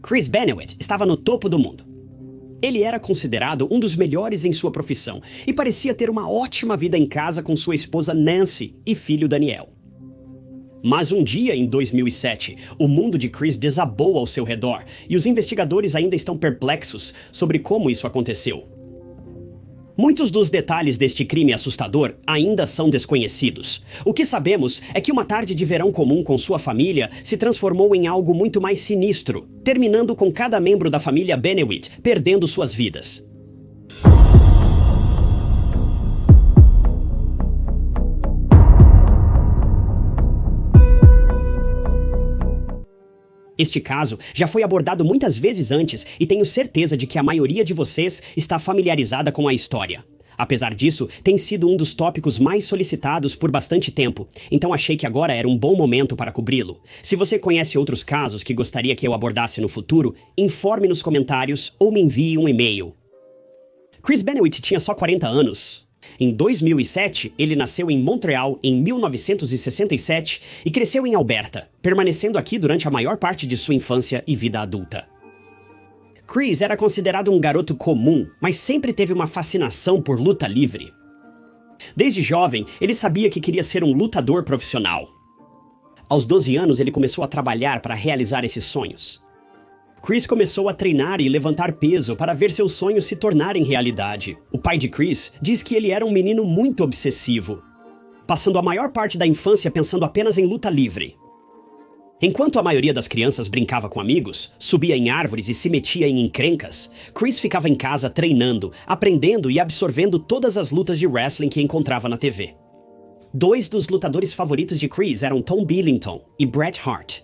Chris Benoit estava no topo do mundo. Ele era considerado um dos melhores em sua profissão e parecia ter uma ótima vida em casa com sua esposa Nancy e filho Daniel. Mas um dia, em 2007, o mundo de Chris desabou ao seu redor e os investigadores ainda estão perplexos sobre como isso aconteceu. Muitos dos detalhes deste crime assustador ainda são desconhecidos. O que sabemos é que uma tarde de verão comum com sua família se transformou em algo muito mais sinistro, terminando com cada membro da família Benoit perdendo suas vidas. Este caso já foi abordado muitas vezes antes e tenho certeza de que a maioria de vocês está familiarizada com a história. Apesar disso, tem sido um dos tópicos mais solicitados por bastante tempo, então achei que agora era um bom momento para cobri-lo. Se você conhece outros casos que gostaria que eu abordasse no futuro, informe nos comentários ou me envie um e-mail. Chris Benoit tinha só 40 anos. Em 2007, ele nasceu em Montreal em 1967 e cresceu em Alberta, permanecendo aqui durante a maior parte de sua infância e vida adulta. Chris era considerado um garoto comum, mas sempre teve uma fascinação por luta livre. Desde jovem, ele sabia que queria ser um lutador profissional. Aos 12 anos, ele começou a trabalhar para realizar esses sonhos. Chris começou a treinar e levantar peso para ver seus sonhos se tornarem realidade. O pai de Chris diz que ele era um menino muito obsessivo, passando a maior parte da infância pensando apenas em luta livre. Enquanto a maioria das crianças brincava com amigos, subia em árvores e se metia em encrencas, Chris ficava em casa treinando, aprendendo e absorvendo todas as lutas de wrestling que encontrava na TV. Dois dos lutadores favoritos de Chris eram Tom Billington e Bret Hart.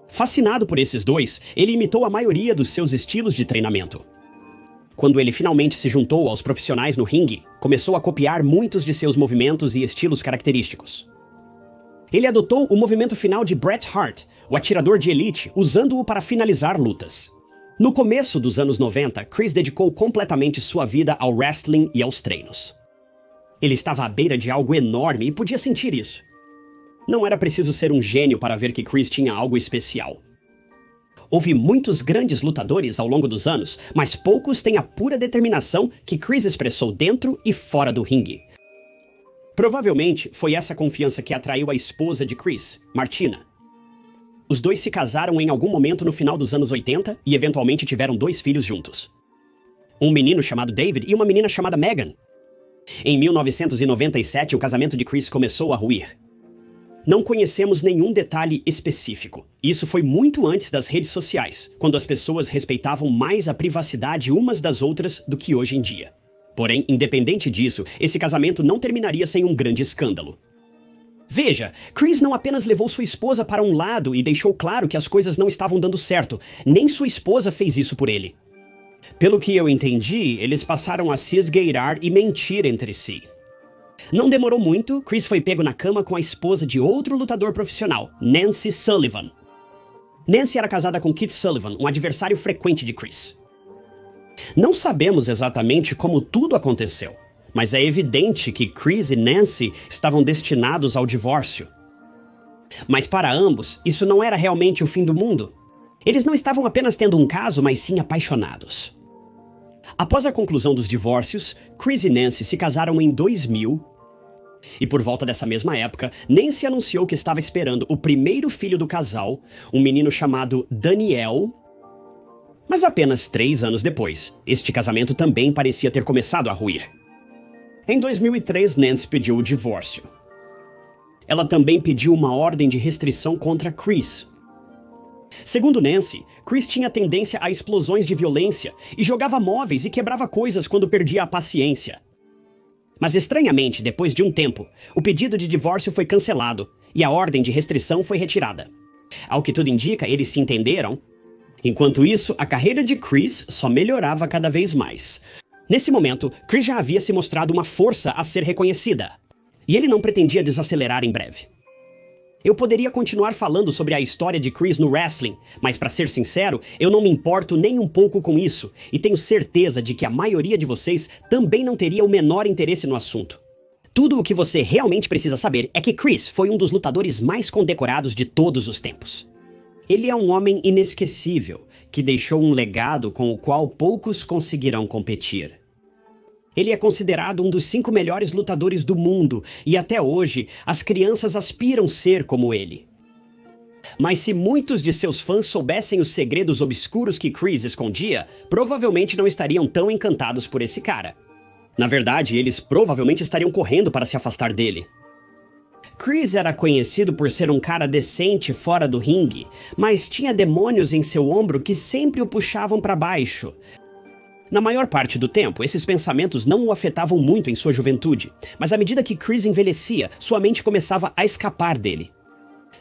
Fascinado por esses dois, ele imitou a maioria dos seus estilos de treinamento. Quando ele finalmente se juntou aos profissionais no ringue, começou a copiar muitos de seus movimentos e estilos característicos. Ele adotou o movimento final de Bret Hart, o atirador de elite, usando-o para finalizar lutas. No começo dos anos 90, Chris dedicou completamente sua vida ao wrestling e aos treinos. Ele estava à beira de algo enorme e podia sentir isso. Não era preciso ser um gênio para ver que Chris tinha algo especial. Houve muitos grandes lutadores ao longo dos anos, mas poucos têm a pura determinação que Chris expressou dentro e fora do ringue. Provavelmente foi essa confiança que atraiu a esposa de Chris, Martina. Os dois se casaram em algum momento no final dos anos 80 e eventualmente tiveram 2 filhos juntos. Um menino chamado David e uma menina chamada Megan. Em 1997, o casamento de Chris começou a ruir. Não conhecemos nenhum detalhe específico. Isso foi muito antes das redes sociais, quando as pessoas respeitavam mais a privacidade umas das outras do que hoje em dia. Porém, independente disso, esse casamento não terminaria sem um grande escândalo. Veja, Chris não apenas levou sua esposa para um lado e deixou claro que as coisas não estavam dando certo, nem sua esposa fez isso por ele. Pelo que eu entendi, eles passaram a se esgueirar e mentir entre si. Não demorou muito, Chris foi pego na cama com a esposa de outro lutador profissional, Nancy Sullivan. Nancy era casada com Keith Sullivan, um adversário frequente de Chris. Não sabemos exatamente como tudo aconteceu, mas é evidente que Chris e Nancy estavam destinados ao divórcio. Mas para ambos, isso não era realmente o fim do mundo. Eles não estavam apenas tendo um caso, mas sim apaixonados. Após a conclusão dos divórcios, Chris e Nancy se casaram em 2000. E por volta dessa mesma época, Nancy anunciou que estava esperando o primeiro filho do casal, um menino chamado Daniel. Mas apenas 3 anos depois, este casamento também parecia ter começado a ruir. Em 2003, Nancy pediu o divórcio. Ela também pediu uma ordem de restrição contra Chris. Segundo Nancy, Chris tinha tendência a explosões de violência e jogava móveis e quebrava coisas quando perdia a paciência. Mas estranhamente, depois de um tempo, o pedido de divórcio foi cancelado e a ordem de restrição foi retirada. Ao que tudo indica, eles se entenderam. Enquanto isso, a carreira de Chris só melhorava cada vez mais. Nesse momento, Chris já havia se mostrado uma força a ser reconhecida, e ele não pretendia desacelerar em breve. Eu poderia continuar falando sobre a história de Chris no wrestling, mas para ser sincero, eu não me importo nem um pouco com isso, e tenho certeza de que a maioria de vocês também não teria o menor interesse no assunto. Tudo o que você realmente precisa saber é que Chris foi um dos lutadores mais condecorados de todos os tempos. Ele é um homem inesquecível, que deixou um legado com o qual poucos conseguirão competir. Ele é considerado um dos 5 melhores lutadores do mundo e até hoje as crianças aspiram ser como ele. Mas se muitos de seus fãs soubessem os segredos obscuros que Chris escondia, provavelmente não estariam tão encantados por esse cara. Na verdade, eles provavelmente estariam correndo para se afastar dele. Chris era conhecido por ser um cara decente fora do ringue, mas tinha demônios em seu ombro que sempre o puxavam para baixo. Na maior parte do tempo, esses pensamentos não o afetavam muito em sua juventude, mas à medida que Chris envelhecia, sua mente começava a escapar dele.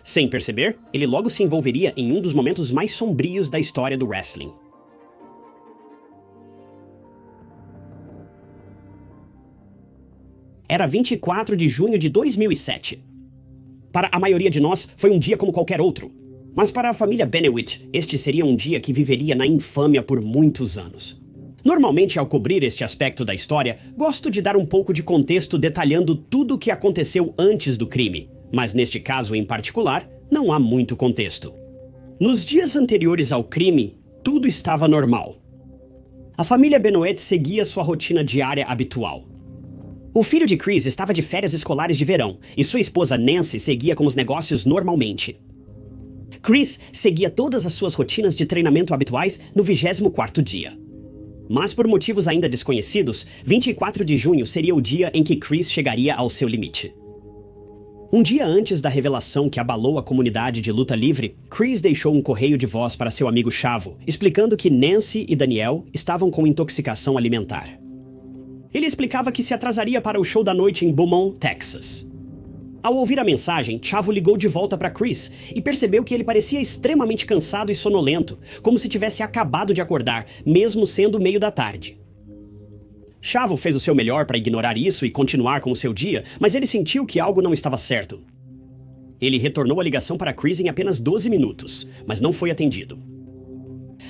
Sem perceber, ele logo se envolveria em um dos momentos mais sombrios da história do wrestling. Era 24 de junho de 2007. Para a maioria de nós, foi um dia como qualquer outro. Mas para a família Benoit, este seria um dia que viveria na infâmia por muitos anos. Normalmente, ao cobrir este aspecto da história, gosto de dar um pouco de contexto detalhando tudo o que aconteceu antes do crime. Mas neste caso em particular, não há muito contexto. Nos dias anteriores ao crime, tudo estava normal. A família Benoit seguia sua rotina diária habitual. O filho de Chris estava de férias escolares de verão, e sua esposa Nancy seguia com os negócios normalmente. Chris seguia todas as suas rotinas de treinamento habituais no 24º dia. Mas por motivos ainda desconhecidos, 24 de junho seria o dia em que Chris chegaria ao seu limite. Um dia antes da revelação que abalou a comunidade de luta livre, Chris deixou um correio de voz para seu amigo Chavo, explicando que Nancy e Daniel estavam com intoxicação alimentar. Ele explicava que se atrasaria para o show da noite em Beaumont, Texas. Ao ouvir a mensagem, Chavo ligou de volta para Chris e percebeu que ele parecia extremamente cansado e sonolento, como se tivesse acabado de acordar, mesmo sendo meio da tarde. Chavo fez o seu melhor para ignorar isso e continuar com o seu dia, mas ele sentiu que algo não estava certo. Ele retornou a ligação para Chris em apenas 12 minutos, mas não foi atendido.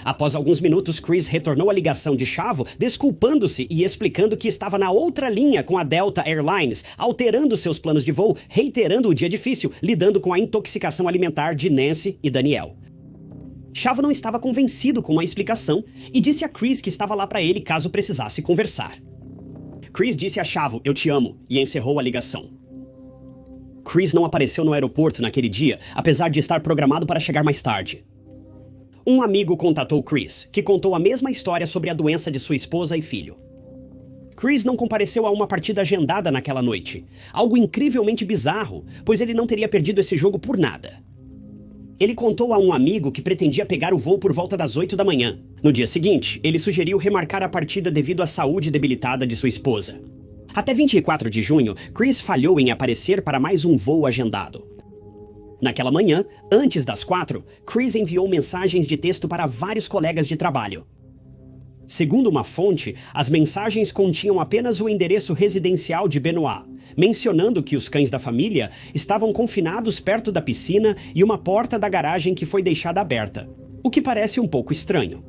Após alguns minutos, Chris retornou a ligação de Chavo, desculpando-se e explicando que estava na outra linha com a Delta Airlines, alterando seus planos de voo, reiterando o dia difícil, lidando com a intoxicação alimentar de Nancy e Daniel. Chavo não estava convencido com a explicação e disse a Chris que estava lá para ele caso precisasse conversar. Chris disse a Chavo, "Eu te amo", e encerrou a ligação. Chris não apareceu no aeroporto naquele dia, apesar de estar programado para chegar mais tarde. Um amigo contatou Chris, que contou a mesma história sobre a doença de sua esposa e filho. Chris não compareceu a uma partida agendada naquela noite, algo incrivelmente bizarro, pois ele não teria perdido esse jogo por nada. Ele contou a um amigo que pretendia pegar o voo por volta das 8 da manhã. No dia seguinte, ele sugeriu remarcar a partida devido à saúde debilitada de sua esposa. Até 24 de junho, Chris falhou em aparecer para mais um voo agendado. Naquela manhã, antes das 4, Chris enviou mensagens de texto para vários colegas de trabalho. Segundo uma fonte, as mensagens continham apenas o endereço residencial de Benoit, mencionando que os cães da família estavam confinados perto da piscina e uma porta da garagem que foi deixada aberta, o que parece um pouco estranho.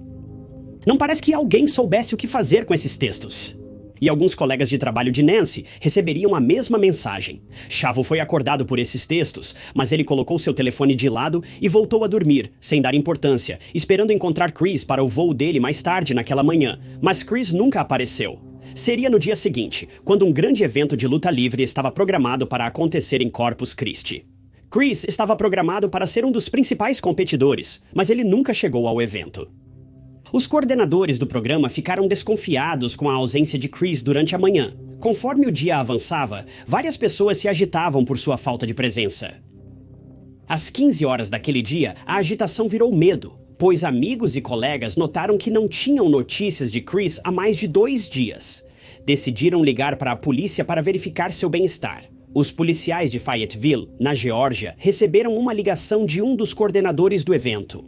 Não parece que alguém soubesse o que fazer com esses textos. E alguns colegas de trabalho de Nancy receberiam a mesma mensagem. Chavo foi acordado por esses textos, mas ele colocou seu telefone de lado e voltou a dormir, sem dar importância, esperando encontrar Chris para o voo dele mais tarde naquela manhã, mas Chris nunca apareceu. Seria no dia seguinte, quando um grande evento de luta livre estava programado para acontecer em Corpus Christi. Chris estava programado para ser um dos principais competidores, mas ele nunca chegou ao evento. Os coordenadores do programa ficaram desconfiados com a ausência de Chris durante a manhã. Conforme o dia avançava, várias pessoas se agitavam por sua falta de presença. Às 15 horas daquele dia, a agitação virou medo, pois amigos e colegas notaram que não tinham notícias de Chris há mais de 2 dias. Decidiram ligar para a polícia para verificar seu bem-estar. Os policiais de Fayetteville, na Geórgia, receberam uma ligação de um dos coordenadores do evento,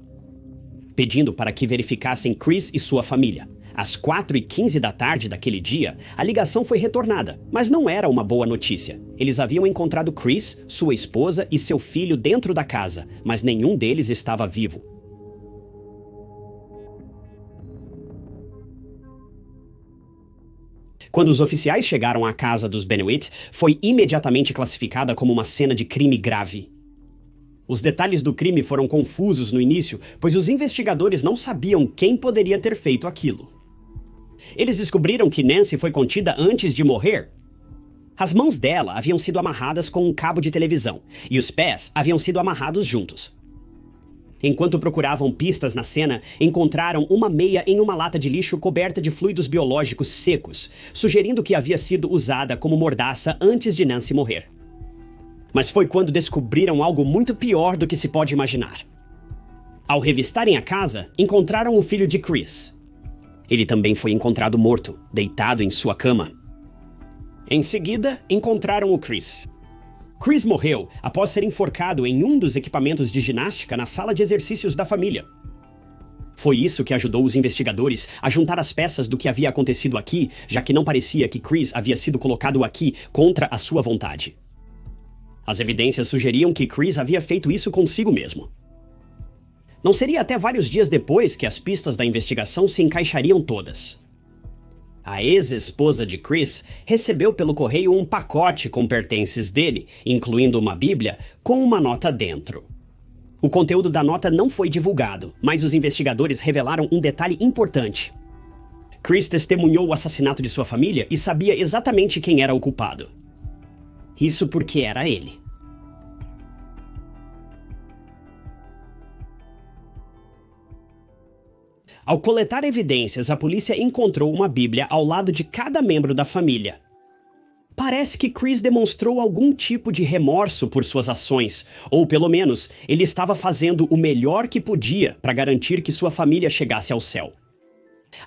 pedindo para que verificassem Chris e sua família. Às 4h15 da tarde daquele dia, a ligação foi retornada, mas não era uma boa notícia. Eles haviam encontrado Chris, sua esposa e seu filho dentro da casa, mas nenhum deles estava vivo. Quando os oficiais chegaram à casa dos Benoit, foi imediatamente classificada como uma cena de crime grave. Os detalhes do crime foram confusos no início, pois os investigadores não sabiam quem poderia ter feito aquilo. Eles descobriram que Nancy foi contida antes de morrer. As mãos dela haviam sido amarradas com um cabo de televisão, e os pés haviam sido amarrados juntos. Enquanto procuravam pistas na cena, encontraram uma meia em uma lata de lixo coberta de fluidos biológicos secos, sugerindo que havia sido usada como mordaça antes de Nancy morrer. Mas foi quando descobriram algo muito pior do que se pode imaginar. Ao revistarem a casa, encontraram o filho de Chris. Ele também foi encontrado morto, deitado em sua cama. Em seguida, encontraram o Chris. Chris morreu após ser enforcado em um dos equipamentos de ginástica na sala de exercícios da família. Foi isso que ajudou os investigadores a juntar as peças do que havia acontecido aqui, já que não parecia que Chris havia sido colocado aqui contra a sua vontade. As evidências sugeriam que Chris havia feito isso consigo mesmo. Não seria até vários dias depois que as pistas da investigação se encaixariam todas. A ex-esposa de Chris recebeu pelo correio um pacote com pertences dele, incluindo uma bíblia, com uma nota dentro. O conteúdo da nota não foi divulgado, mas os investigadores revelaram um detalhe importante. Chris testemunhou o assassinato de sua família e sabia exatamente quem era o culpado. Isso porque era ele. Ao coletar evidências, a polícia encontrou uma bíblia ao lado de cada membro da família. Parece que Chris demonstrou algum tipo de remorso por suas ações, ou pelo menos, ele estava fazendo o melhor que podia para garantir que sua família chegasse ao céu.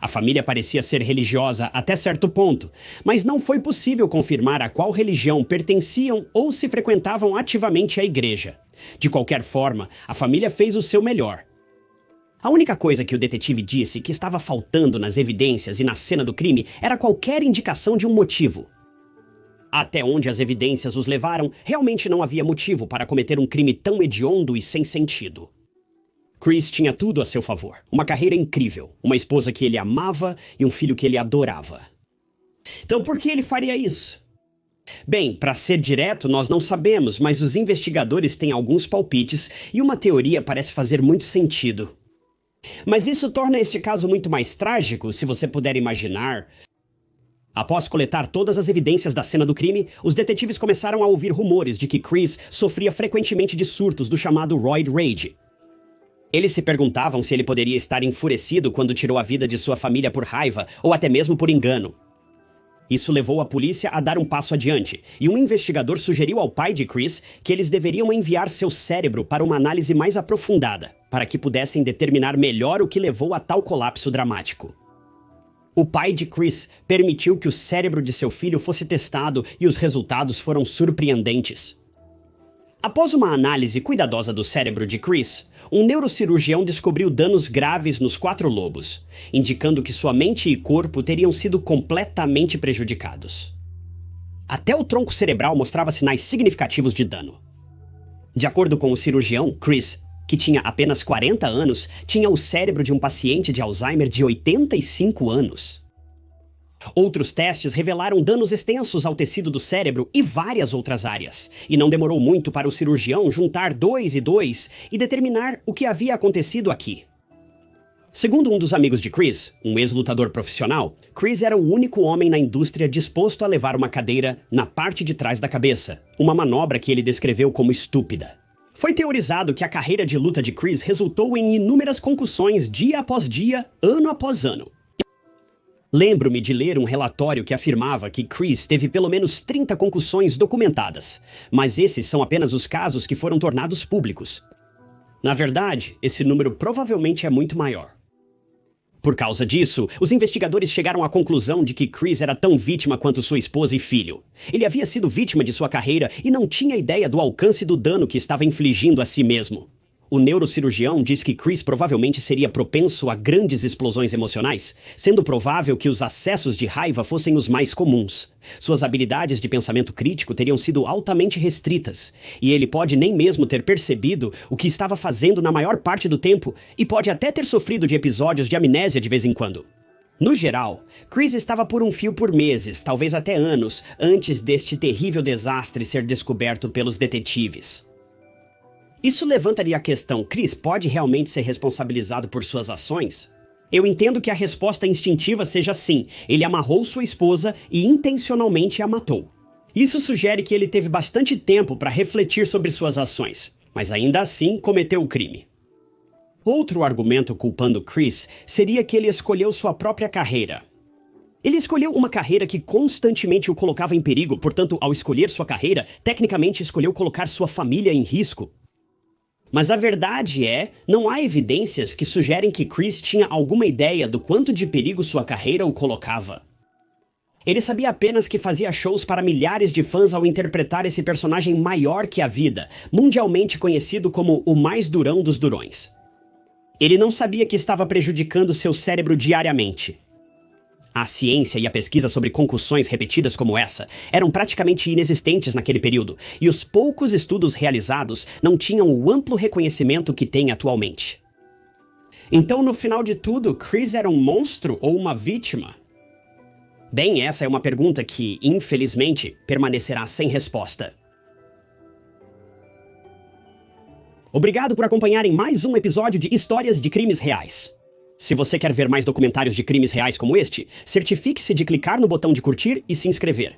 A família parecia ser religiosa até certo ponto, mas não foi possível confirmar a qual religião pertenciam ou se frequentavam ativamente a igreja. De qualquer forma, a família fez o seu melhor. A única coisa que o detetive disse que estava faltando nas evidências e na cena do crime era qualquer indicação de um motivo. Até onde as evidências os levaram, realmente não havia motivo para cometer um crime tão hediondo e sem sentido. Chris tinha tudo a seu favor. Uma carreira incrível, uma esposa que ele amava e um filho que ele adorava. Então por que ele faria isso? Bem, para ser direto, nós não sabemos, mas os investigadores têm alguns palpites e uma teoria parece fazer muito sentido. Mas isso torna este caso muito mais trágico, se você puder imaginar. Após coletar todas as evidências da cena do crime, os detetives começaram a ouvir rumores de que Chris sofria frequentemente de surtos do chamado Roid Rage. Eles se perguntavam se ele poderia estar enfurecido quando tirou a vida de sua família por raiva ou até mesmo por engano. Isso levou a polícia a dar um passo adiante, e um investigador sugeriu ao pai de Chris que eles deveriam enviar seu cérebro para uma análise mais aprofundada, para que pudessem determinar melhor o que levou a tal colapso dramático. O pai de Chris permitiu que o cérebro de seu filho fosse testado e os resultados foram surpreendentes. Após uma análise cuidadosa do cérebro de Chris, um neurocirurgião descobriu danos graves nos 4 lobos, indicando que sua mente e corpo teriam sido completamente prejudicados. Até o tronco cerebral mostrava sinais significativos de dano. De acordo com o cirurgião, Chris, que tinha apenas 40 anos, tinha o cérebro de um paciente de Alzheimer de 85 anos. Outros testes revelaram danos extensos ao tecido do cérebro e várias outras áreas, e não demorou muito para o cirurgião juntar 2 e 2 e determinar o que havia acontecido aqui. Segundo um dos amigos de Chris, um ex-lutador profissional, Chris era o único homem na indústria disposto a levar uma cadeira na parte de trás da cabeça, uma manobra que ele descreveu como estúpida. Foi teorizado que a carreira de luta de Chris resultou em inúmeras concussões dia após dia, ano após ano. Lembro-me de ler um relatório que afirmava que Chris teve pelo menos 30 concussões documentadas, mas esses são apenas os casos que foram tornados públicos. Na verdade, esse número provavelmente é muito maior. Por causa disso, os investigadores chegaram à conclusão de que Chris era tão vítima quanto sua esposa e filho. Ele havia sido vítima de sua carreira e não tinha ideia do alcance do dano que estava infligindo a si mesmo. O neurocirurgião diz que Chris provavelmente seria propenso a grandes explosões emocionais, sendo provável que os acessos de raiva fossem os mais comuns. Suas habilidades de pensamento crítico teriam sido altamente restritas, e ele pode nem mesmo ter percebido o que estava fazendo na maior parte do tempo e pode até ter sofrido de episódios de amnésia de vez em quando. No geral, Chris estava por um fio por meses, talvez até anos, antes deste terrível desastre ser descoberto pelos detetives. Isso levantaria a questão: Chris pode realmente ser responsabilizado por suas ações? Eu entendo que a resposta instintiva seja sim, ele amarrou sua esposa e intencionalmente a matou. Isso sugere que ele teve bastante tempo para refletir sobre suas ações, mas ainda assim cometeu o crime. Outro argumento culpando Chris seria que ele escolheu sua própria carreira. Ele escolheu uma carreira que constantemente o colocava em perigo, portanto, ao escolher sua carreira, tecnicamente escolheu colocar sua família em risco. Mas a verdade é, não há evidências que sugerem que Chris tinha alguma ideia do quanto de perigo sua carreira o colocava. Ele sabia apenas que fazia shows para milhares de fãs ao interpretar esse personagem maior que a vida, mundialmente conhecido como o mais durão dos durões. Ele não sabia que estava prejudicando seu cérebro diariamente. A ciência e a pesquisa sobre concussões repetidas como essa eram praticamente inexistentes naquele período, e os poucos estudos realizados não tinham o amplo reconhecimento que tem atualmente. Então, no final de tudo, Chris era um monstro ou uma vítima? Bem, essa é uma pergunta que, infelizmente, permanecerá sem resposta. Obrigado por acompanharem mais um episódio de Histórias de Crimes Reais. Se você quer ver mais documentários de crimes reais como este, certifique-se de clicar no botão de curtir e se inscrever.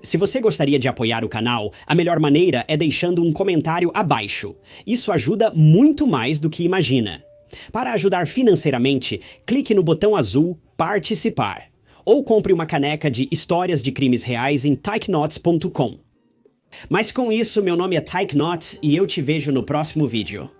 Se você gostaria de apoiar o canal, a melhor maneira é deixando um comentário abaixo. Isso ajuda muito mais do que imagina. Para ajudar financeiramente, clique no botão azul Participar. Ou compre uma caneca de Histórias de Crimes Reais em tyknots.com. Mas com isso, meu nome é Tyknot e eu te vejo no próximo vídeo.